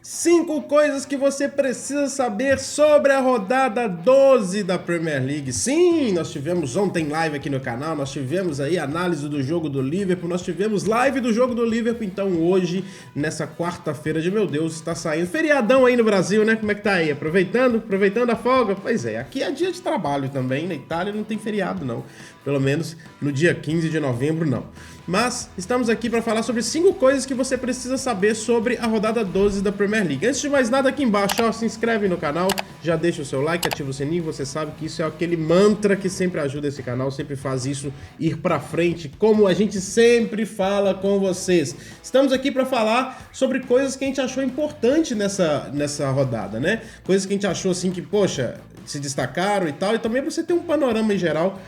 5 coisas que você precisa saber sobre a rodada 12 da Premier League. Sim, nós tivemos ontem live aqui no canal, nós tivemos aí análise do jogo do Liverpool, nós tivemos live do jogo do Liverpool, então hoje, nessa quarta-feira de meu Deus, está saindo feriadão aí no Brasil, né? Como é que tá aí? Aproveitando a folga? Pois é, aqui é dia de trabalho também, na Itália não tem feriado não, pelo menos no dia 15 de novembro não. Mas estamos aqui para falar sobre 5 coisas que você precisa saber sobre a rodada 12 da Premier League. Antes de mais nada, aqui embaixo, ó, se inscreve no canal, já deixa o seu like, ativa o sininho, você sabe que isso é aquele mantra que sempre ajuda esse canal, sempre faz isso ir para frente, como a gente sempre fala com vocês. Estamos aqui para falar sobre coisas que a gente achou importante nessa rodada, né? Coisas que a gente achou assim que, poxa, se destacaram e tal, e também pra você ter um panorama em geral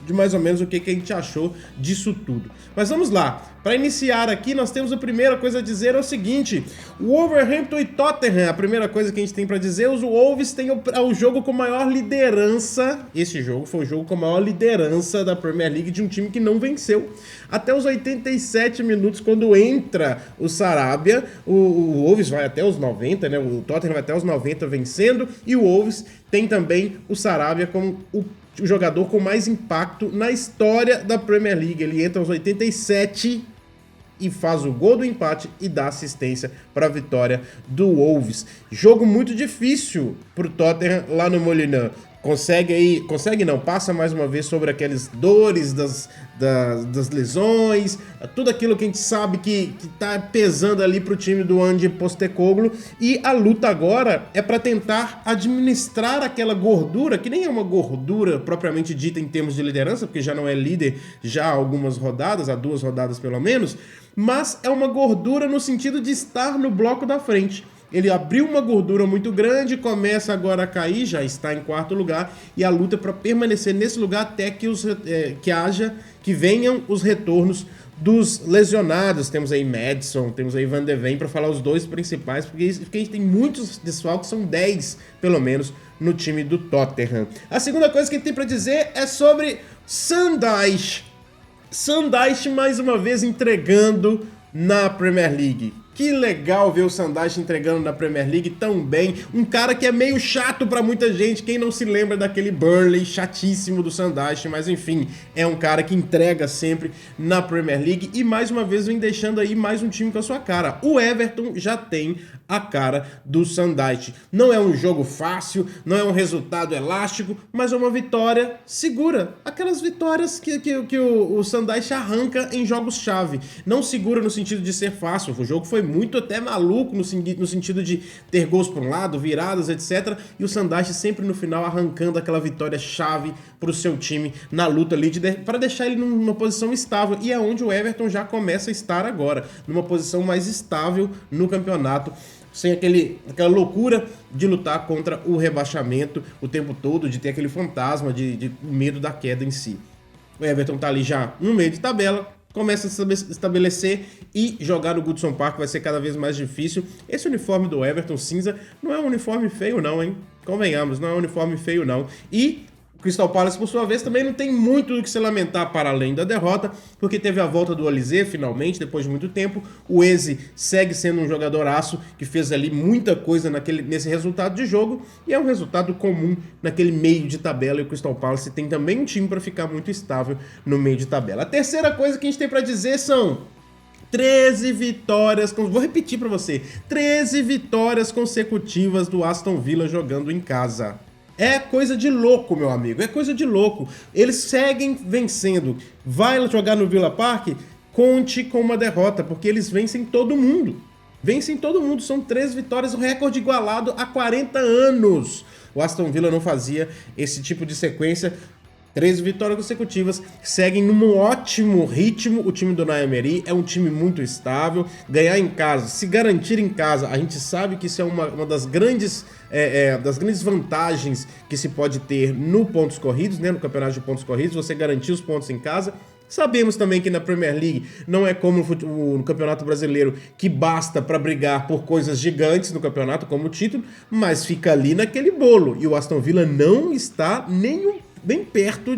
de mais ou menos o que a gente achou disso tudo. Mas vamos lá, para iniciar aqui nós temos a primeira coisa a dizer é o seguinte: o Wolverhampton e Tottenham, a primeira coisa que a gente tem para dizer, os Wolves têm o jogo com maior liderança, esse jogo foi o jogo com maior liderança da Premier League de um time que não venceu, até os 87 minutos quando entra o Sarabia, o Wolves vai até os 90, né? O Tottenham vai até os 90 vencendo, e o Wolves tem também o Sarabia como o jogador com mais impacto na história da Premier League. Ele entra aos 87 e faz o gol do empate e dá assistência para a vitória do Wolves. Jogo muito difícil para o Tottenham lá no Molineux. Passa mais uma vez sobre aquelas dores das lesões, tudo aquilo que a gente sabe que tá pesando ali pro time do Ange Postecoglou, e a luta agora é para tentar administrar aquela gordura, que nem é uma gordura propriamente dita em termos de liderança, porque já não é líder já há algumas rodadas, há 2 rodadas pelo menos, mas é uma gordura no sentido de estar no bloco da frente. Ele abriu uma gordura muito grande, começa agora a cair, já está em 4º lugar, e a luta para permanecer nesse lugar até que venham os retornos dos lesionados. Temos aí Maddison, temos aí Van de Ven para falar os 2 principais, porque a gente tem muitos desfalques, são 10 pelo menos no time do Tottenham. A segunda coisa que a gente tem para dizer é sobre Sean Dyche. Sean Dyche mais uma vez entregando na Premier League. Que legal ver o Sean Dyche entregando na Premier League tão bem. Um cara que é meio chato pra muita gente. Quem não se lembra daquele Burnley chatíssimo do Sean Dyche, mas enfim, é um cara que entrega sempre na Premier League e mais uma vez vem deixando aí mais um time com a sua cara. O Everton já tem a cara do Sean Dyche. Não é um jogo fácil, não é um resultado elástico, mas é uma vitória segura. Aquelas vitórias que o Sean Dyche arranca em jogos-chave. Não segura no sentido de ser fácil. O jogo foi muito até maluco no sentido de ter gols por um lado, viradas, etc. E o Sean Dyche sempre no final arrancando aquela vitória-chave para o seu time na luta ali para deixar ele numa posição estável. E é onde o Everton já começa a estar agora, numa posição mais estável no campeonato, sem aquela loucura de lutar contra o rebaixamento o tempo todo, de ter aquele fantasma de medo da queda em si. O Everton tá ali já no meio de tabela, começa a se estabelecer e jogar no Goodison Park vai ser cada vez mais difícil. Esse uniforme do Everton cinza não é um uniforme feio não, hein? Convenhamos, não é um uniforme feio não. E o Crystal Palace, por sua vez, também não tem muito do que se lamentar para além da derrota, porque teve a volta do Olise, finalmente, depois de muito tempo. O Eze segue sendo um jogadoraço que fez ali muita coisa nesse resultado de jogo, e é um resultado comum naquele meio de tabela, e o Crystal Palace tem também um time para ficar muito estável no meio de tabela. A terceira coisa que a gente tem para dizer são 13 vitórias, vou repetir para você, 13 vitórias consecutivas do Aston Villa jogando em casa. É coisa de louco, meu amigo, é coisa de louco. Eles seguem vencendo. Vai jogar no Villa Park? Conte com uma derrota, porque eles vencem todo mundo. Vencem todo mundo, são 3 vitórias, um recorde igualado há 40 anos. O Aston Villa não fazia esse tipo de sequência. 13 vitórias consecutivas, seguem num ótimo ritmo. O time do Unai Emery é um time muito estável, ganhar em casa, se garantir em casa, a gente sabe que isso é uma das grandes vantagens que se pode ter no pontos corridos, né, no campeonato de pontos corridos, você garantir os pontos em casa. Sabemos também que na Premier League não é como no Campeonato Brasileiro, que basta para brigar por coisas gigantes no campeonato, como o título, mas fica ali naquele bolo, e o Aston Villa não está nem perto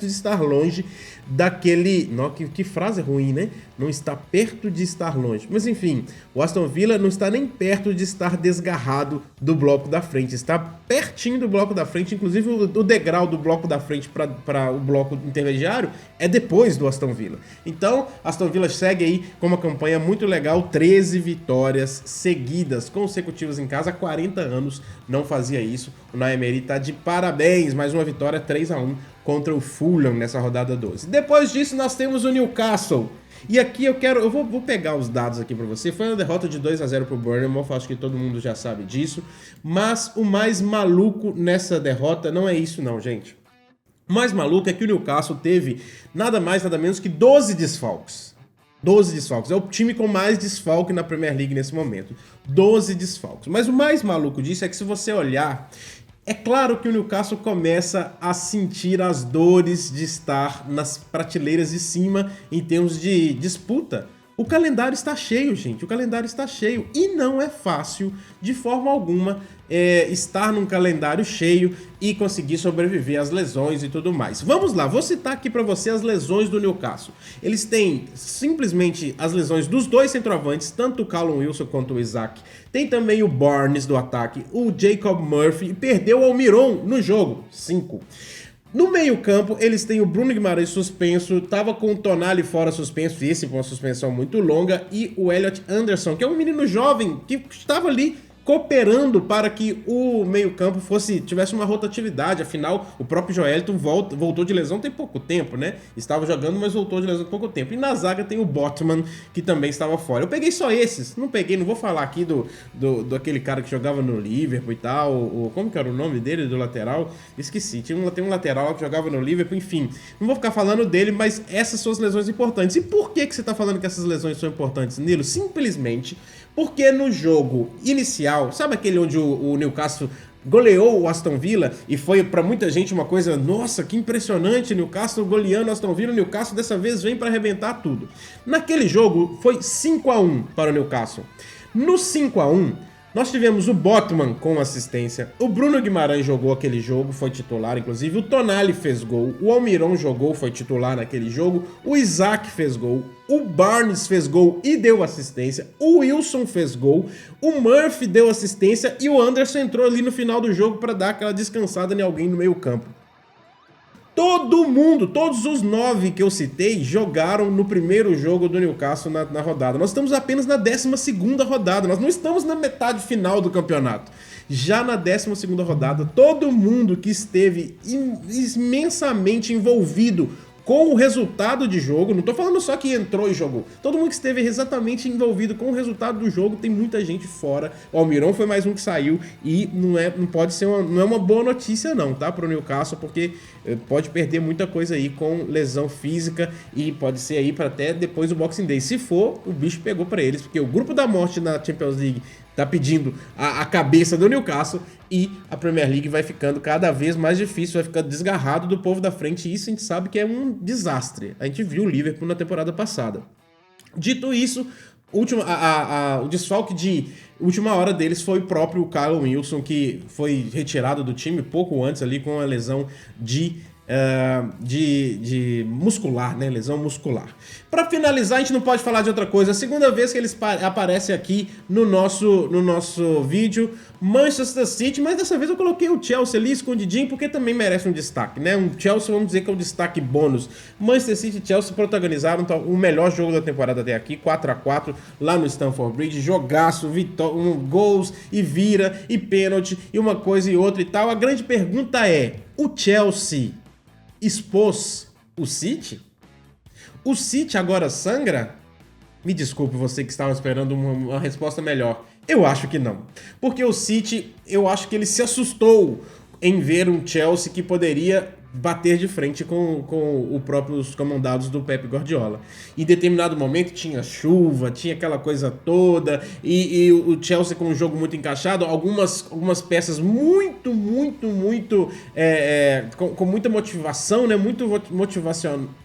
de estar longe daquele... Não, que frase ruim, né? Não está perto de estar longe. Mas enfim, o Aston Villa não está nem perto de estar desgarrado do bloco da frente. Está pertinho do bloco da frente, inclusive o degrau do bloco da frente para o bloco intermediário é depois do Aston Villa. Então, Aston Villa segue aí com uma campanha muito legal, 13 vitórias seguidas, consecutivas em casa, há 40 anos não fazia isso. O Unai Emery tá de parabéns, mais uma vitória 3-1 contra o Fulham nessa rodada 12. Depois disso nós temos o Newcastle. E aqui eu vou pegar os dados aqui para você. Foi uma derrota de 2-0 pro Bournemouth, acho que todo mundo já sabe disso. Mas o mais maluco nessa derrota não é isso não, gente. O mais maluco é que o Newcastle teve nada mais, nada menos que 12 desfalques. 12 desfalques. É o time com mais desfalque na Premier League nesse momento. 12 desfalques. Mas o mais maluco disso é que se você olhar... É claro que o Newcastle começa a sentir as dores de estar nas prateleiras de cima em termos de disputa. O calendário está cheio, gente. O calendário está cheio. E não é fácil, de forma alguma, estar num calendário cheio e conseguir sobreviver às lesões e tudo mais. Vamos lá, vou citar aqui para você as lesões do Newcastle. Eles têm simplesmente as lesões dos dois centroavantes, tanto o Callum Wilson quanto o Isaac. Tem também o Barnes do ataque, o Jacob Murphy, e perdeu o Almiron no jogo, 5. No meio campo, eles têm o Bruno Guimarães suspenso, tava com o Tonali fora suspenso, esse com uma suspensão muito longa, e o Elliot Anderson, que é um menino jovem que estava ali cooperando para que o meio-campo tivesse uma rotatividade. Afinal, o próprio Joelinton voltou de lesão tem pouco tempo, né? Estava jogando, mas voltou de lesão tem pouco tempo. E na zaga tem o Botman, que também estava fora. Eu peguei só esses, não vou falar aqui do aquele cara que jogava no Liverpool e tal, como que era o nome dele, do lateral? Esqueci, tem um lateral que jogava no Liverpool, enfim. Não vou ficar falando dele, mas essas são as lesões importantes. E por que você está falando que essas lesões são importantes, Nilo? Simplesmente porque no jogo inicial, sabe aquele onde o Newcastle goleou o Aston Villa e foi pra muita gente uma coisa, nossa, que impressionante, Newcastle goleando o Aston Villa, o Newcastle dessa vez vem pra arrebentar tudo. Naquele jogo foi 5-1 para o Newcastle. No 5-1, nós tivemos o Botman com assistência, o Bruno Guimarães jogou aquele jogo, foi titular, inclusive o Tonali fez gol, o Almiron jogou, foi titular naquele jogo, o Isaac fez gol, o Barnes fez gol e deu assistência, o Wilson fez gol, o Murphy deu assistência e o Anderson entrou ali no final do jogo para dar aquela descansada em alguém no meio campo. Todo mundo, todos os 9 que eu citei, jogaram no primeiro jogo do Newcastle na rodada. Nós estamos apenas na 12ª rodada, nós não estamos na metade final do campeonato. Já na 12ª rodada, todo mundo que esteve imensamente envolvido com o resultado de jogo, não tô falando só que entrou e jogou, todo mundo que esteve exatamente envolvido com o resultado do jogo, tem muita gente fora. O Almiron foi mais um que saiu e não é uma boa notícia não, tá, pro Newcastle, porque pode perder muita coisa aí com lesão física e pode ser aí para até depois do Boxing Day. Se for, o bicho pegou para eles, porque o grupo da morte na Champions League tá pedindo a cabeça do Newcastle e a Premier League vai ficando cada vez mais difícil, vai ficando desgarrado do povo da frente e isso a gente sabe que é um desastre. A gente viu o Liverpool na temporada passada. Dito isso, o desfalque de última hora deles foi o próprio Callum Wilson, que foi retirado do time pouco antes ali com a lesão de muscular, né? Lesão muscular. Para finalizar, a gente não pode falar de outra coisa. A segunda vez que eles aparecem aqui no nosso vídeo, Manchester City, mas dessa vez eu coloquei o Chelsea ali escondidinho, porque também merece um destaque, né? Um Chelsea, vamos dizer que é um destaque bônus. Manchester City e Chelsea protagonizaram o melhor jogo da temporada até aqui, 4-4, lá no Stamford Bridge, jogaço, gols e vira, e pênalti, e uma coisa e outra e tal. A grande pergunta é, o Chelsea expôs o City? O City agora sangra? Me desculpe você que estava esperando uma resposta melhor. Eu acho que não. Porque o City, eu acho que ele se assustou em ver um Chelsea que poderia bater de frente com os próprios comandados do Pep Guardiola. Em determinado momento tinha chuva, tinha aquela coisa toda, e o Chelsea com um jogo muito encaixado, algumas peças muito com muita motivação, né? Muito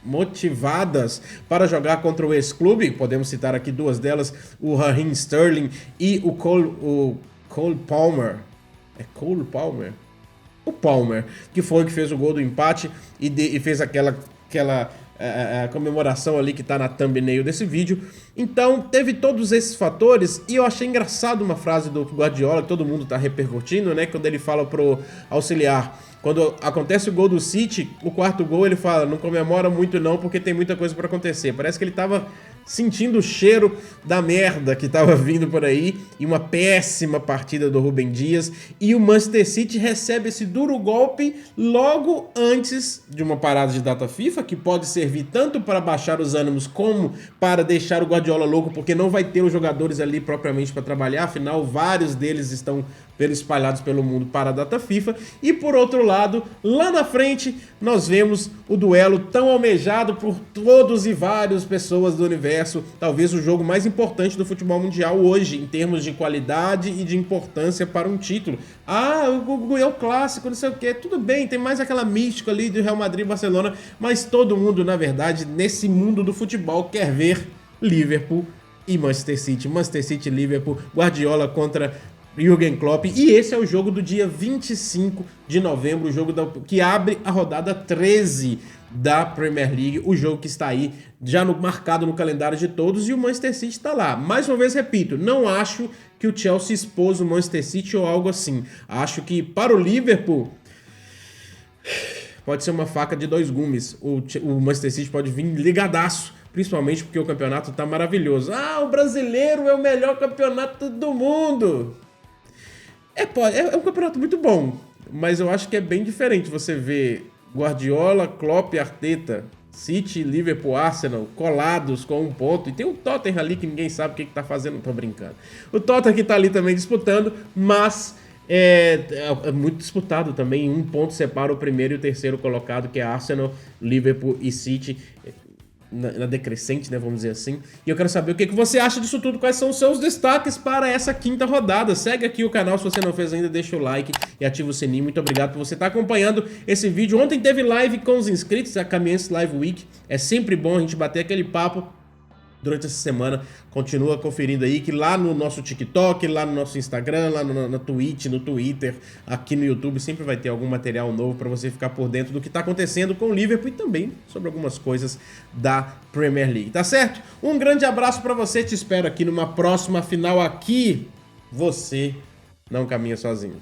motivadas para jogar contra o ex-clube. Podemos citar aqui duas delas, o Raheem Sterling e o Cole Palmer. É Cole Palmer? O Palmer, que foi o que fez o gol do empate e fez aquela a comemoração ali que tá na thumbnail desse vídeo. Então teve todos esses fatores e eu achei engraçado uma frase do Guardiola que todo mundo tá repercutindo, né? Quando ele fala pro auxiliar, quando acontece o gol do City, o quarto gol, ele fala, não comemora muito não porque tem muita coisa pra acontecer. Parece que ele tava sentindo o cheiro da merda que tava vindo por aí e uma péssima partida do Rúben Dias, e o Manchester City recebe esse duro golpe logo antes de uma parada de data FIFA, que pode servir tanto para baixar os ânimos como para deixar o Guardiola louco, porque não vai ter os jogadores ali propriamente para trabalhar, afinal vários deles estão espalhados pelo mundo para a data FIFA. E por outro lado, lá na frente, nós vemos o duelo tão almejado por todos e várias pessoas do universo, talvez o jogo mais importante do futebol mundial hoje, em termos de qualidade e de importância para um título. Ah, é o clássico, não sei o que, tudo bem, tem mais aquela mística ali do Real Madrid e Barcelona, mas todo mundo, na verdade, nesse mundo do futebol, quer ver Liverpool e Manchester City. Manchester City e Liverpool, Guardiola contra Jürgen Klopp, e esse é o jogo do dia 25 de novembro, o jogo que abre a rodada 13 da Premier League, o jogo que está aí já marcado no calendário de todos, e o Manchester City está lá. Mais uma vez repito, não acho que o Chelsea expôs o Manchester City ou algo assim. Acho que para o Liverpool pode ser uma faca de dois gumes. O Manchester City pode vir ligadaço, principalmente porque o campeonato está maravilhoso. Ah, o brasileiro é o melhor campeonato do mundo. É um campeonato muito bom, mas eu acho que é bem diferente você ver Guardiola, Klopp, Arteta, City, Liverpool, Arsenal colados com um ponto, e tem o Tottenham ali que ninguém sabe o que tá fazendo, tô brincando. O Tottenham que tá ali também disputando, mas é muito disputado também, um ponto separa o primeiro e o terceiro colocado, que é Arsenal, Liverpool e City, na decrescente, né, vamos dizer assim. E eu quero saber o que você acha disso tudo, quais são os seus destaques para essa quinta rodada. Segue aqui o canal se você não fez ainda, deixa o like e ativa o sininho. Muito obrigado por você estar acompanhando esse vídeo. Ontem teve live com os inscritos, a Camiense Live Week. É sempre bom a gente bater aquele papo durante essa semana. Continua conferindo aí, que lá no nosso TikTok, lá no nosso Instagram, lá na Twitch, no Twitter, aqui no YouTube, sempre vai ter algum material novo para você ficar por dentro do que tá acontecendo com o Liverpool e também sobre algumas coisas da Premier League, tá certo? Um grande abraço para você, te espero aqui numa próxima final aqui. Você não caminha sozinho.